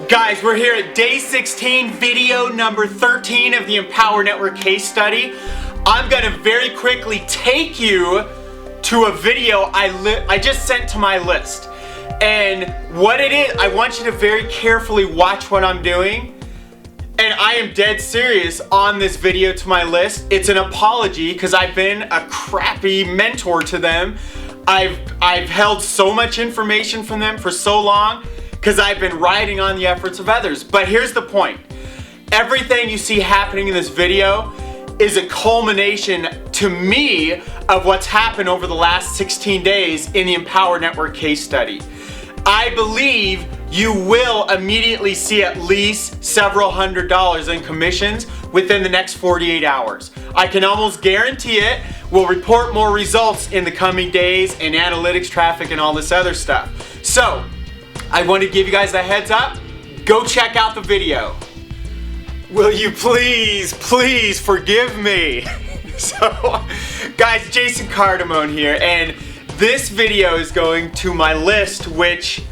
Guys, we're here at day 16, video number 13 of the Empower Network case study. I'm gonna very quickly take you to a video I just sent to my list. And what it is, I want you to very carefully watch what I'm doing. And I am dead serious on this video to my list. It's an apology because I've been a crappy mentor to them. I've held so much information from them for so long because I've been riding on the efforts of others. But here's the point. Everything you see happening in this video is a culmination to me of what's happened over the last 16 days in the Empower Network case study. I believe you will immediately see at least several $100s in commissions within the next 48 hours. I can almost guarantee it. We'll report more results in the coming days in analytics, traffic, and all this other stuff. So, I want to give you guys a heads up. Go check out the video. Will you please forgive me? So, guys, Jason Cardamone here, and this video is going to my list, which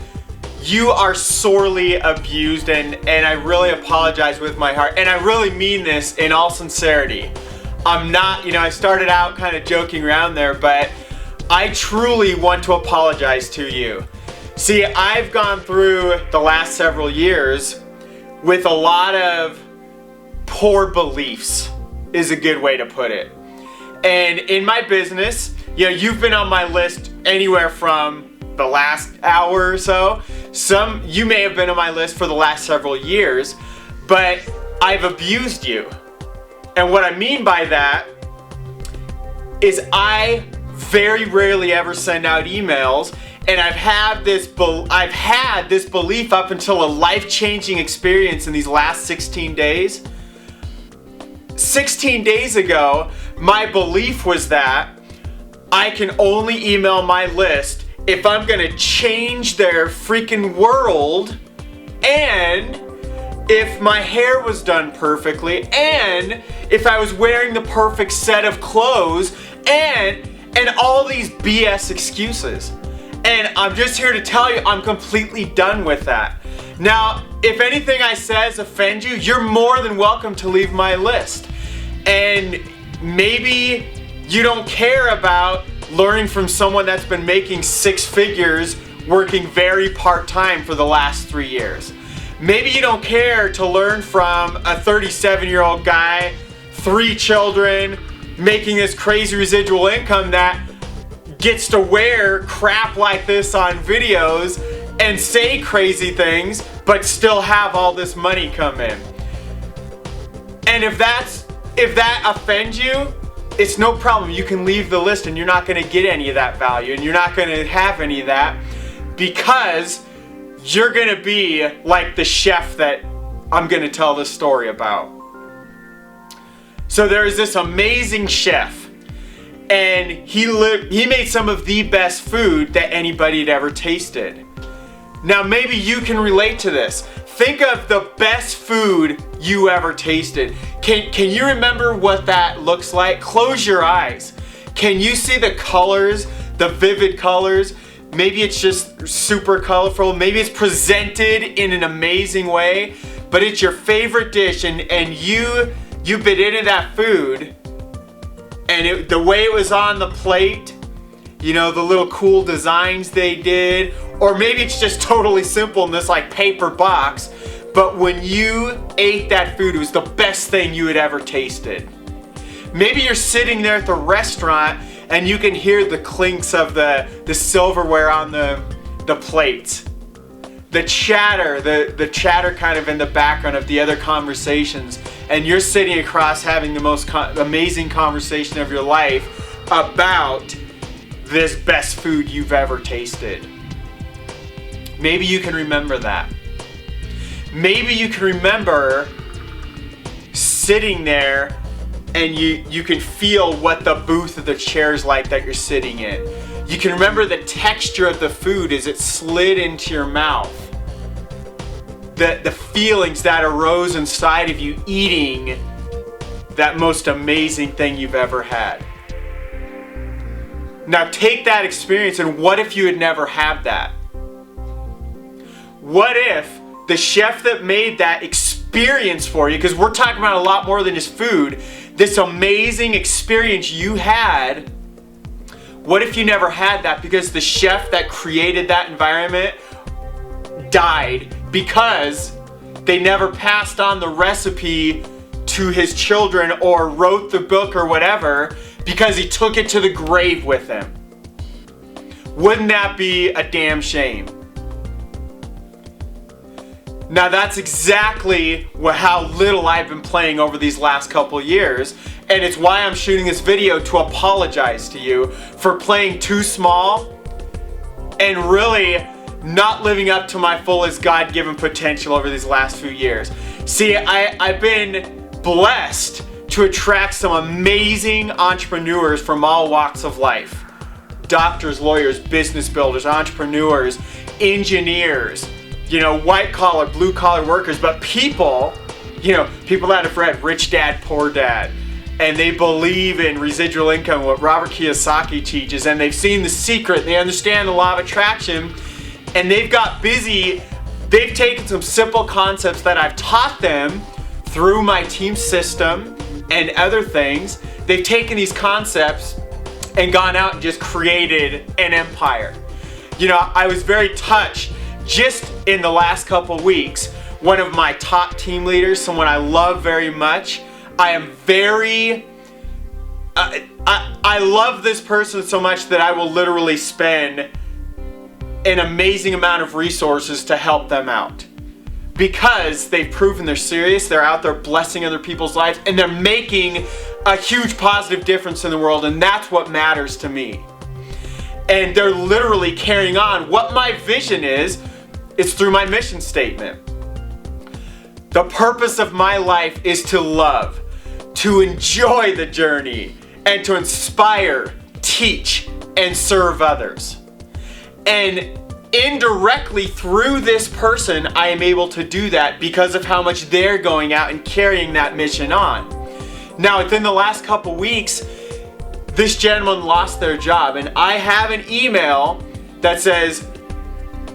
you are sorely abused, and I really apologize with my heart, and I really mean this in all sincerity. I'm not, I started out kind of joking around there, but I truly want to apologize to you. See, I've gone through the last several years with a lot of poor beliefs, is a good way to put it. And in my business, you've been on my list anywhere from the last hour or so. You may have been on my list for the last several years, but I've abused you. And what I mean by that is I very rarely ever send out emails, and I've had this belief up until a life-changing experience in these last 16 days. 16 days ago, my belief was that I can only email my list if I'm gonna change their freaking world, and if my hair was done perfectly, and if I was wearing the perfect set of clothes, and all these BS excuses. And I'm just here to tell you, I'm completely done with that. Now, if anything I says offends you, you're more than welcome to leave my list. And maybe you don't care about learning from someone that's been making 6 figures working very part-time for the last 3 years. Maybe you don't care to learn from a 37-year-old guy, 3 children, making this crazy residual income that gets to wear crap like this on videos and say crazy things, but still have all this money come in. And if that offends you, it's no problem. You can leave the list and you're not gonna get any of that value, and you're not gonna have any of that, because you're gonna be like the chef that I'm gonna tell this story about. So there's this amazing chef, and he made some of the best food that anybody had ever tasted. Now maybe you can relate to this. Think of the best food you ever tasted. Can you remember what that looks like? Close your eyes. Can you see the colors, the vivid colors? Maybe it's just super colorful. Maybe it's presented in an amazing way, but it's your favorite dish, and you bit into that food, and the way it was on the plate, the little cool designs they did, or maybe it's just totally simple in this like paper box, but when you ate that food, it was the best thing you had ever tasted. Maybe you're sitting there at the restaurant and you can hear the clinks of the silverware on the plates. The chatter kind of in the background of the other conversations, and you're sitting across having the most amazing conversation of your life about this best food you've ever tasted. Maybe you can remember that. Maybe you can remember sitting there and you can feel what the booth of the chair's like that you're sitting in. You can remember the texture of the food as it slid into your mouth. The feelings that arose inside of you eating that most amazing thing you've ever had. Now take that experience, and what if you had never had that? What if the chef that made that experience for you, because we're talking about a lot more than just food, this amazing experience you had, what if you never had that because the chef that created that environment died because they never passed on the recipe to his children or wrote the book or whatever because he took it to the grave with him? Wouldn't that be a damn shame? Now that's exactly how little I've been playing over these last couple years, and it's why I'm shooting this video to apologize to you for playing too small and really not living up to my fullest God-given potential over these last few years. See, I've been blessed to attract some amazing entrepreneurs from all walks of life. Doctors, lawyers, business builders, entrepreneurs, engineers, white collar, blue collar workers, but people that have read Rich Dad, Poor Dad, and they believe in residual income, what Robert Kiyosaki teaches, and they've seen The Secret, they understand the law of attraction, and they've got busy. They've taken some simple concepts that I've taught them through my team system and other things. They've taken these concepts and gone out and just created an empire. I was very touched just in the last couple weeks. One of my top team leaders, someone I love very much. I love this person so much that I will literally spend an amazing amount of resources to help them out, because they've proven they're serious, they're out there blessing other people's lives, and they're making a huge positive difference in the world, and that's what matters to me. And they're literally carrying on what my vision is. It's through my mission statement. The purpose of my life is to love, to enjoy the journey, and to inspire, teach, and serve others. And indirectly through this person, I am able to do that because of how much they're going out and carrying that mission on. Now, within the last couple weeks, this gentleman lost their job, and I have an email that says,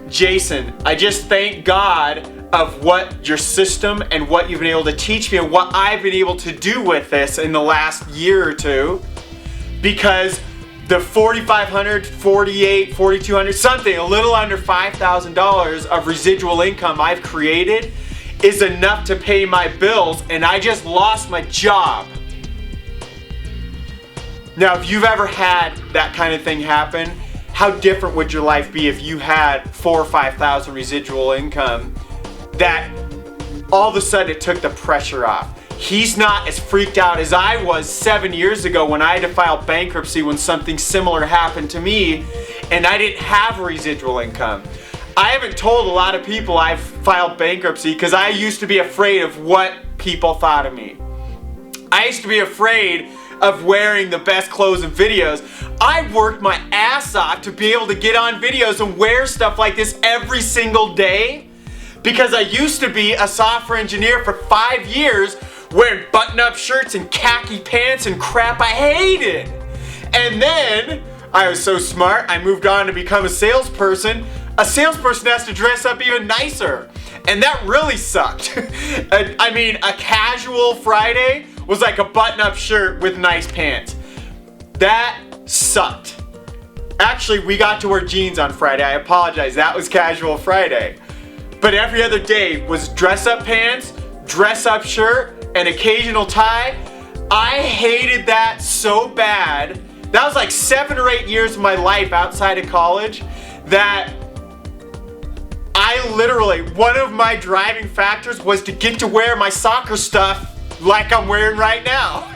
Jason, I just thank God of what your system and what you've been able to teach me and what I've been able to do with this in the last year or two, because the $4,500, $4,800, $4,200, something, a little under $5,000 of residual income I've created is enough to pay my bills, and I just lost my job. Now, if you've ever had that kind of thing happen, how different would your life be if you had $4,000 or $5,000 residual income that all of a sudden it took the pressure off? He's not as freaked out as I was 7 years ago when I had to file bankruptcy when something similar happened to me and I didn't have residual income. I haven't told a lot of people I've filed bankruptcy because I used to be afraid of what people thought of me. I used to be afraid of wearing the best clothes and videos. I worked my ass off to be able to get on videos and wear stuff like this every single day, because I used to be a software engineer for 5 years wearing button-up shirts and khaki pants and crap I hated. And then I was so smart, I moved on to become a salesperson. A salesperson has to dress up even nicer, and that really sucked. I mean, a casual Friday was like a button-up shirt with nice pants. That sucked. Actually, we got to wear jeans on Friday. I apologize. That was casual Friday. But every other day was dress-up pants, dress-up shirt, an occasional tie. I hated that so bad. That was like 7 or 8 years of my life outside of college that I literally, one of my driving factors was to get to wear my soccer stuff like I'm wearing right now.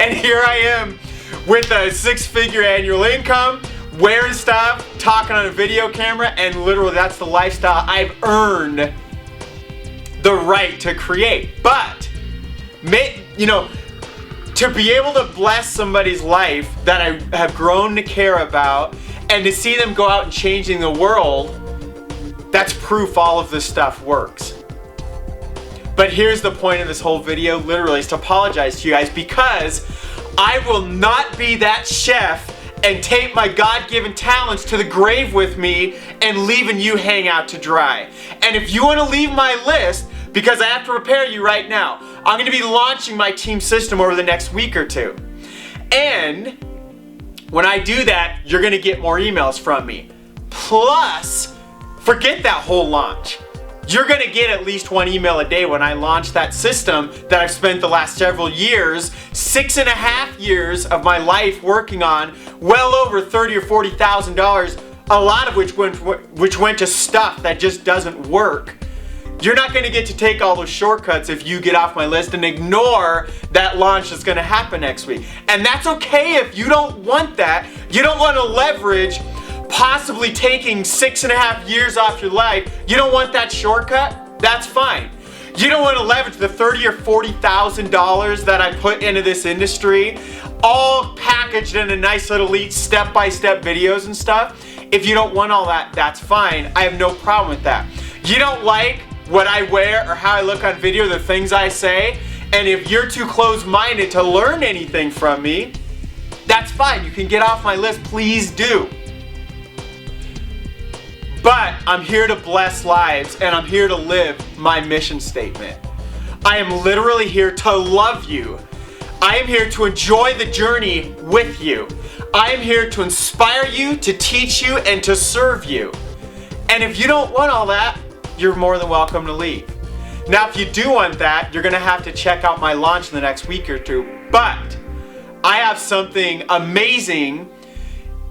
And here I am with a 6-figure annual income, wearing stuff, talking on a video camera, and literally that's the lifestyle I've earned the right to create. But, to be able to bless somebody's life that I have grown to care about and to see them go out and changing the world, that's proof all of this stuff works. But here's the point of this whole video, literally, is to apologize to you guys, because I will not be that chef and take my God-given talents to the grave with me and leaving you hang out to dry. And if you want to leave my list, because I have to prepare you right now, I'm going to be launching my team system over the next week or two. And when I do that, you're going to get more emails from me. Plus, forget that whole launch. You're going to get at least one email a day when I launch that system that I've spent the last several years, 6.5 years of my life working on, well over $30,000 or $40,000, a lot of which went to stuff that just doesn't work. You're not going to get to take all those shortcuts if you get off my list and ignore that launch that's going to happen next week. And that's okay if you don't want that. You don't want to leverage possibly taking 6.5 years off your life. You don't want that shortcut? That's fine. You don't want to leverage the $30,000 or $40,000 that I put into this industry, all packaged in a nice little neat step-by-step videos and stuff. If you don't want all that, that's fine. I have no problem with that. You don't like what I wear or how I look on video, the things I say, and if you're too closed-minded to learn anything from me, that's fine. You can get off my list. Please do. But I'm here to bless lives, and I'm here to live my mission statement. I am literally here to love you. I am here to enjoy the journey with you. I am here to inspire you, to teach you, and to serve you. And if you don't want all that, you're more than welcome to leave. Now, if you do want that, you're gonna have to check out my launch in the next week or two. But I have something amazing.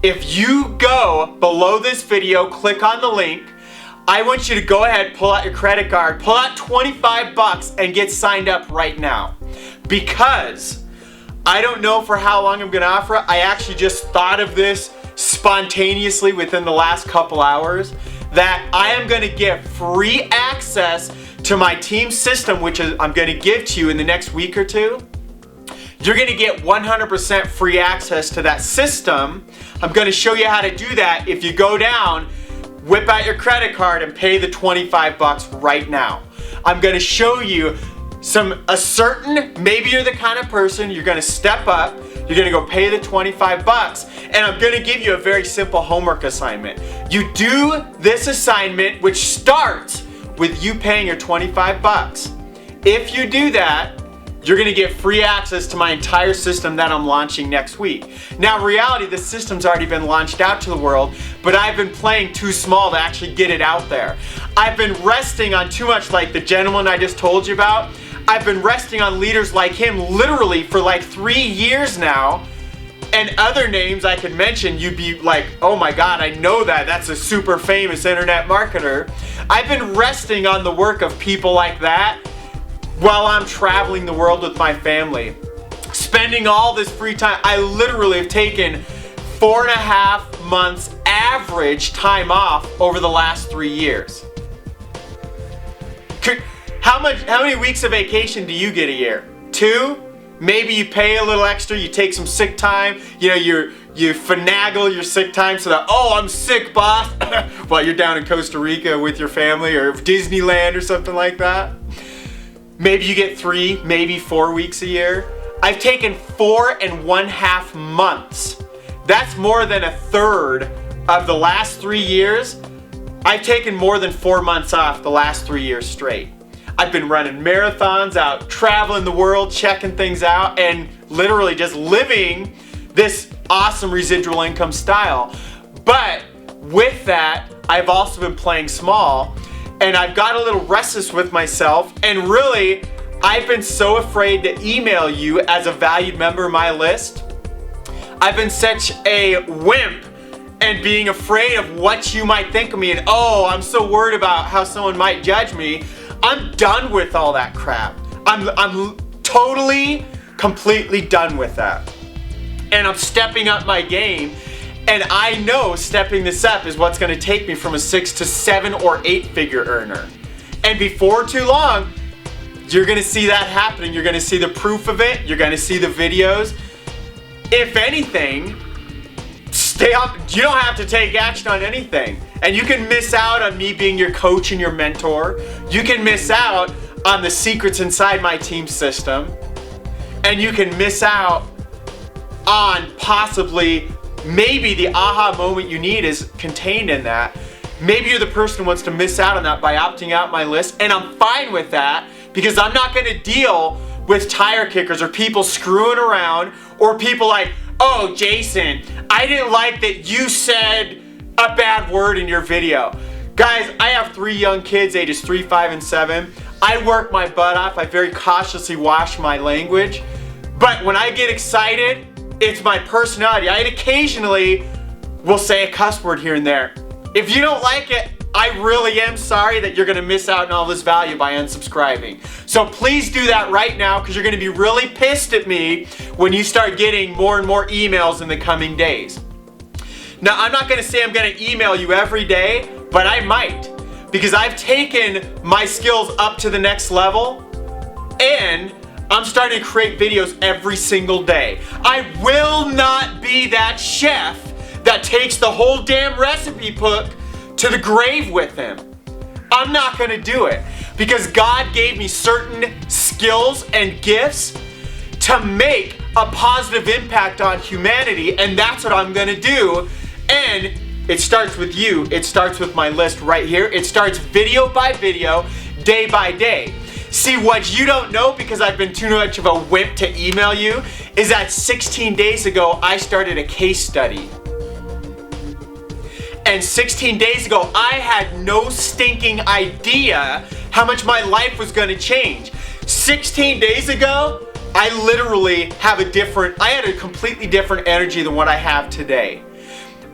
If you go below this video, click on the link, I want you to go ahead, pull out your credit card, pull out $25 and get signed up right now. Because I don't know for how long I'm gonna offer it. I actually just thought of this spontaneously within the last couple hours, that I am gonna give free access to my team system, which I'm gonna give to you in the next week or two. You're gonna get 100% free access to that system. I'm gonna show you how to do that. If you go down, whip out your credit card and pay the $25 right now. I'm gonna show you maybe you're the kind of person, you're gonna step up, you're gonna go pay the $25, and I'm gonna give you a very simple homework assignment. You do this assignment, which starts with you paying your $25. If you do that, you're gonna get free access to my entire system that I'm launching next week. Now, in reality, the system's already been launched out to the world, but I've been playing too small to actually get it out there. I've been resting on too much, like the gentleman I just told you about. I've been resting on leaders like him literally for like 3 years now. And other names I could mention, you'd be like, oh my God, I know that. That's a super famous internet marketer. I've been resting on the work of people like that while I'm traveling the world with my family, spending all this free time. I literally have taken 4.5 months average time off over the last 3 years. How many weeks of vacation do you get a year? 2? Maybe you pay a little extra, you take some sick time, you finagle your sick time so that, oh, I'm sick, boss, while you're down in Costa Rica with your family or Disneyland or something like that. Maybe you get 3, maybe 4 weeks a year. I've taken 4.5 months. That's more than 1/3 of the last 3 years. I've taken more than 4 months off the last 3 years straight. I've been running marathons, out traveling the world, checking things out, and literally just living this awesome residual income style. But with that, I've also been playing small, and I've got a little restless with myself, and really, I've been so afraid to email you as a valued member of my list. I've been such a wimp and being afraid of what you might think of me, and oh, I'm so worried about how someone might judge me. I'm done with all that crap. I'm totally, completely done with that. And I'm stepping up my game, and I know stepping this up is what's gonna take me from a 6 to 7 or 8 figure earner. And before too long, you're gonna see that happening. You're gonna see the proof of it. You're gonna see the videos. If anything, stay up. You don't have to take action on anything. And you can miss out on me being your coach and your mentor. You can miss out on the secrets inside my team system. And you can miss out on possibly maybe the aha moment you need is contained in that. Maybe you're the person who wants to miss out on that by opting out my list, and I'm fine with that because I'm not going to deal with tire kickers or people screwing around or people like, oh, Jason, I didn't like that you said a bad word in your video. Guys, I have 3 young kids, ages 3, 5, and 7. I work my butt off. I very cautiously watch my language. But when I get excited, it's my personality. I occasionally will say a cuss word here and there. If you don't like it, I really am sorry that you're gonna miss out on all this value by unsubscribing. So please do that right now because you're gonna be really pissed at me when you start getting more and more emails in the coming days. Now, I'm not gonna say I'm gonna email you every day, but I might because I've taken my skills up to the next level and I'm starting to create videos every single day. I will not be that chef that takes the whole damn recipe book to the grave with him. I'm not gonna do it because God gave me certain skills and gifts to make a positive impact on humanity, and that's what I'm gonna do. And it starts with you. It starts with my list right here. It starts video by video, day by day. See, what you don't know, because I've been too much of a wimp to email you, is that 16 days ago, I started a case study. And 16 days ago, I had no stinking idea how much my life was gonna change. 16 days ago, I literally had a completely different energy than what I have today.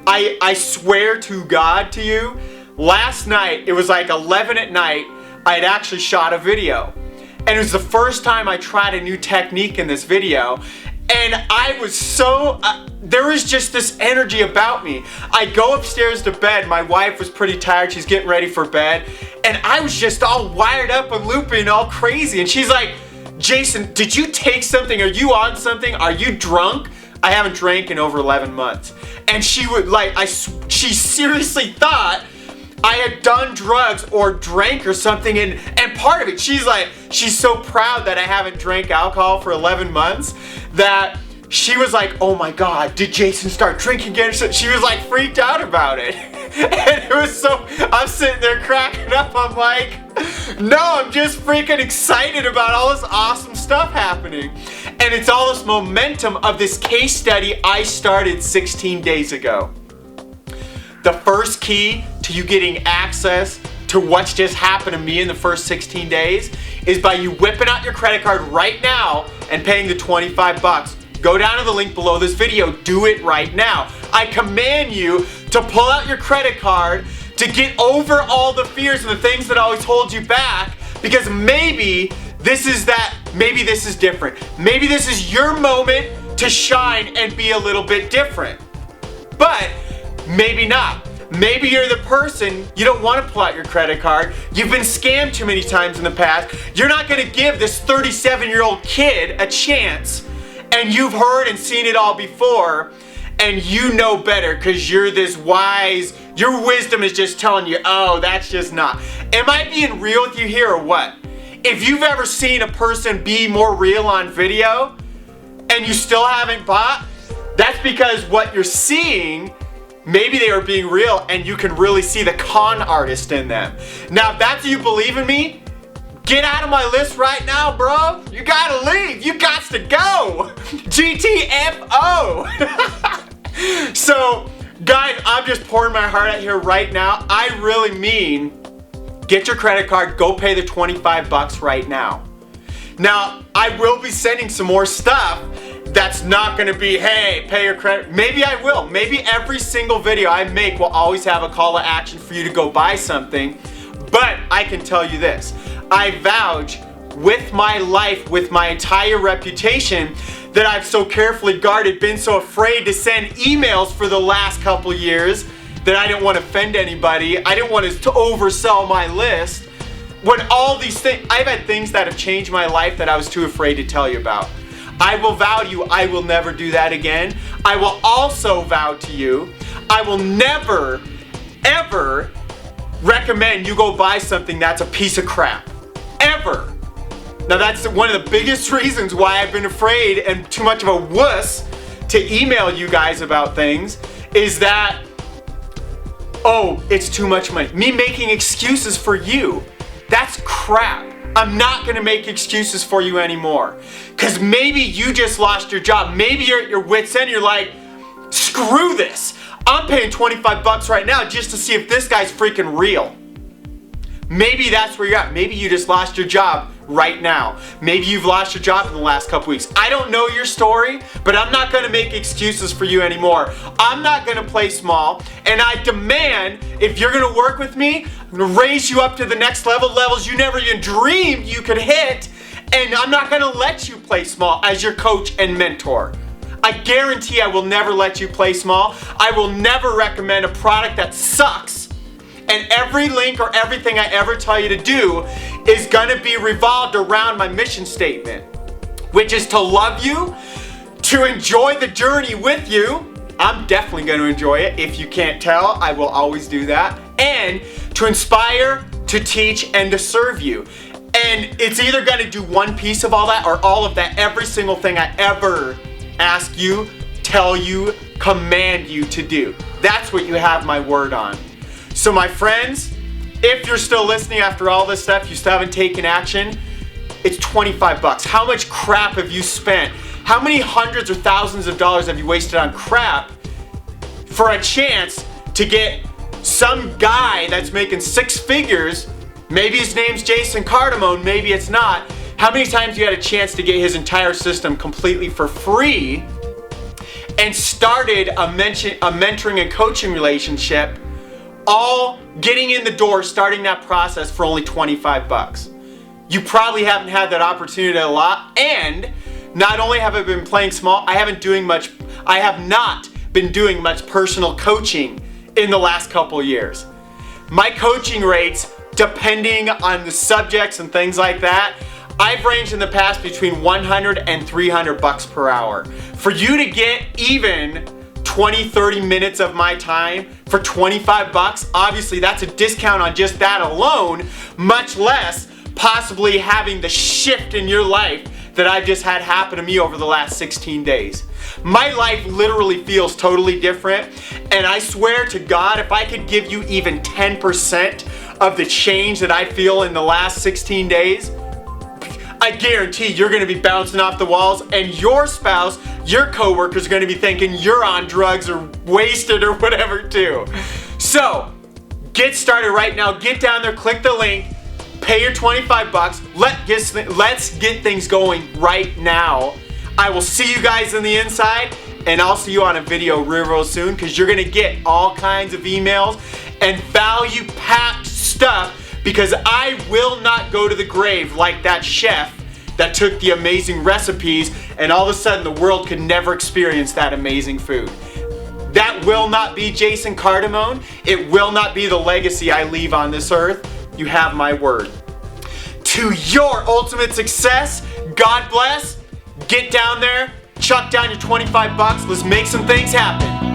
I swear to God to you, last night, it was like 11 at night, I had actually shot a video. And it was the first time I tried a new technique in this video. And I was so, there was just this energy about me. I go upstairs to bed, my wife was pretty tired, she's getting ready for bed. And I was just all wired up and looping, all crazy. And she's like, Jason, did you take something? Are you on something? Are you drunk? I haven't drank in over 11 months. And she would she seriously thought I had done drugs or drank or something, and part of it, she's so proud that I haven't drank alcohol for 11 months that she was like, oh my God, did Jason start drinking again? She was like freaked out about it. And it was so, I'm sitting there cracking up, I'm like, no, I'm just freaking excited about all this awesome stuff happening. And it's all this momentum of this case study I started 16 days ago. The first key to you getting access to what's just happened to me in the first 16 days is by you whipping out your credit card right now and paying the 25 bucks. Go down to the link below this video. Do it right now. I command you to pull out your credit card to get over all the fears and the things that always hold you back, because maybe this is different. Maybe this is your moment to shine and be a little bit different. But maybe not. Maybe you're the person, you don't want to pull out your credit card. You've been scammed too many times in the past. You're not going to give this 37-year-old kid a chance, and you've heard and seen it all before, and you know better because you're this wise. Your wisdom is just telling you, oh, that's just not. Am I being real with you here or what? If you've ever seen a person be more real on video and you still haven't bought, that's because what you're seeing, maybe they are being real and you can really see the con artist in them. Now, if that's you believe in me, get out of my list right now, bro. You gotta leave. You got to go. GTFO. So, guys, I'm just pouring my heart out here right now. I really mean, get your credit card, go pay the 25 bucks right now. Now, I will be sending some more stuff that's not gonna be, hey, pay your credit. Maybe I will. Maybe every single video I make will always have a call to action for you to go buy something. But I can tell you this, I vouch with my life, with my entire reputation that I've so carefully guarded, been so afraid to send emails for the last couple years that I didn't want to offend anybody. I didn't want to oversell my list. When all these things, I've had things that have changed my life that I was too afraid to tell you about. I will vow to you, I will never do that again. I will also vow to you, I will never, ever recommend you go buy something that's a piece of crap. Ever. Now that's one of the biggest reasons why I've been afraid and too much of a wuss to email you guys about things is that, oh, it's too much money. Me making excuses for you. That's crap. I'm not gonna make excuses for you anymore. Cause maybe you just lost your job. Maybe you're at your wit's end, you're like, screw this. I'm paying 25 bucks right now just to see if this guy's freaking real. Maybe that's where you're at. Maybe you just lost your job right now. Maybe you've lost your job in the last couple weeks. I don't know your story, but I'm not gonna make excuses for you anymore. I'm not gonna play small, and I demand, if you're gonna work with me, I'm gonna raise you up to the next levels you never even dreamed you could hit, and I'm not gonna let you play small as your coach and mentor. I guarantee I will never let you play small. I will never recommend a product that sucks. And every link or everything I ever tell you to do is gonna be revolved around my mission statement, which is to love you, to enjoy the journey with you. I'm definitely gonna enjoy it. If you can't tell, I will always do that. And to inspire, to teach, and to serve you. And it's either gonna do one piece of all that or all of that, every single thing I ever ask you, tell you, command you to do. That's what you have my word on. So my friends, if you're still listening after all this stuff, you still haven't taken action, it's 25 bucks. How much crap have you spent? How many hundreds or thousands of dollars have you wasted on crap for a chance to get some guy that's making 6 figures, maybe his name's Jason Cardamone, maybe it's not. How many times you had a chance to get his entire system completely for free and started a mentoring and coaching relationship, all getting in the door, starting that process for only 25 bucks. You probably haven't had that opportunity a lot, and not only have I been playing small, I have not been doing much personal coaching in the last couple years. My coaching rates, depending on the subjects and things like that, I've ranged in the past between 100 and 300 bucks per hour. For you to get even 20, 30 minutes of my time for 25 bucks, obviously that's a discount on just that alone, much less possibly having the shift in your life that I've just had happen to me over the last 16 days. My life literally feels totally different, and I swear to God, if I could give you even 10% of the change that I feel in the last 16 days, I guarantee you're gonna be bouncing off the walls, and your spouse, your coworker's gonna be thinking you're on drugs or wasted or whatever too. So, get started right now. Get down there, click the link, pay your 25 bucks. Let's get things going right now. I will see you guys on the inside, and I'll see you on a video real soon, because you're gonna get all kinds of emails and value-packed stuff, because I will not go to the grave like that chef that took the amazing recipes and all of a sudden the world could never experience that amazing food. That will not be Jason Cardamone. It will not be the legacy I leave on this earth. You have my word. To your ultimate success, God bless. Get down there, chuck down your 25 bucks. Let's make some things happen.